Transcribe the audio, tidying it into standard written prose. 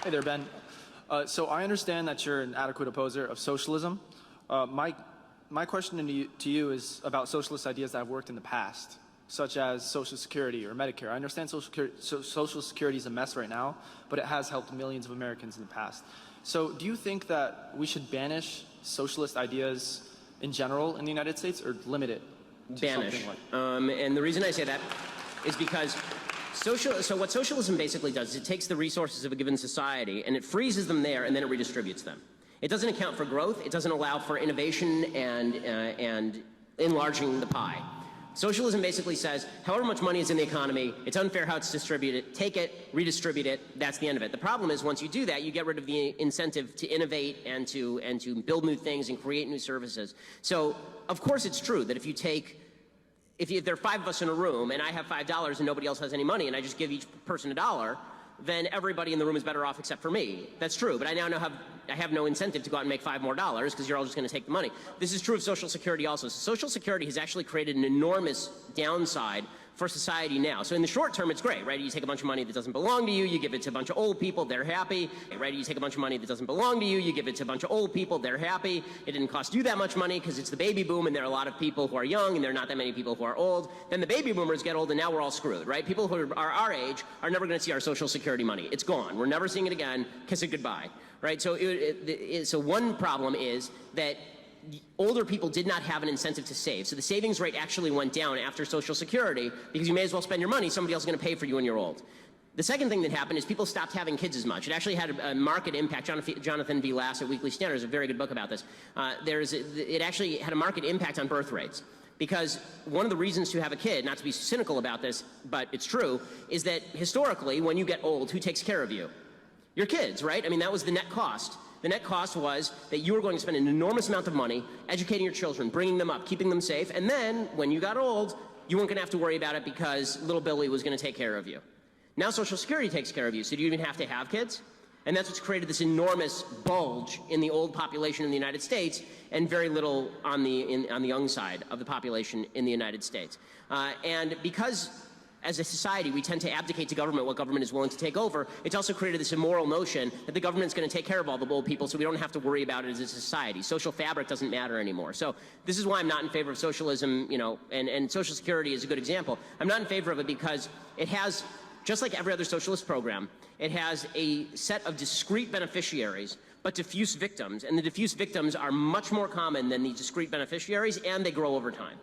Hey there, Ben. So I understand that you're an adequate opposer of socialism. My question to you is about socialist ideas that have worked in the past, such as Social Security or Medicare. I understand Social Security is a mess right now, but it has helped millions of Americans in the past. So do you think that we should banish socialist ideas in general in the United States, or limit it to Banish. something like? And the reason I say that is because so what socialism basically does is it takes the resources of a given society and it freezes them there and then it redistributes them. It doesn't account for growth. It doesn't allow for innovation and enlarging the pie. Socialism basically says, however much money is in the economy, it's unfair how it's distributed. Take it, redistribute it. That's the end of it. The problem is once you do that, you get rid of the incentive to innovate and to build new things and create new services. So, of course, it's true that if there are 5 of us in a room and I have $5 and nobody else has any money and I just give each person $1, then everybody in the room is better off except for me. That's true, but I now have no incentive to go out and make $5 more because you're all just going to take the money. This is true of Social Security also. So Social Security has actually created an enormous downside for society now. So in the short term, it's great, right? You take a bunch of money that doesn't belong to you, you give it to a bunch of old people, they're happy, right? You take a bunch of money that doesn't belong to you, you give it to a bunch of old people, they're happy. It didn't cost you that much money because it's the baby boom and there are a lot of people who are young and there are not that many people who are old. Then the baby boomers get old and now we're all screwed, right? People who are our age are never going to see our Social Security money. It's gone. We're never seeing it again. Kiss it goodbye, right? So, so one problem is that older people did not have an incentive to save. So the savings rate actually went down after Social Security because you may as well spend your money. Somebody else is going to pay for you when you're old. The second thing that happened is people stopped having kids as much. It actually had a market impact. Jonathan V. Lass at Weekly Standard has a very good book about this. It actually had a market impact on birth rates. Because one of the reasons to have a kid, not to be cynical about this, but it's true, is that historically, when you get old, who takes care of you? Your kids, right? I mean, that was the net cost. The net cost was that you were going to spend an enormous amount of money educating your children, bringing them up, keeping them safe, and then, when you got old, you weren't going to have to worry about it because little Billy was going to take care of you. Now Social Security takes care of you, so do you even have to have kids? And that's what's created this enormous bulge in the old population in the United States and very little on the young side of the population in the United States. And because as a society, we tend to abdicate to government what government is willing to take over. It's also created this immoral notion that the government's going to take care of all the old people so we don't have to worry about it as a society. Social fabric doesn't matter anymore. So this is why I'm not in favor of socialism, you know, and Social Security is a good example. I'm not in favor of it because it has, just like every other socialist program, it has a set of discrete beneficiaries but diffuse victims, and the diffuse victims are much more common than the discrete beneficiaries, and they grow over time.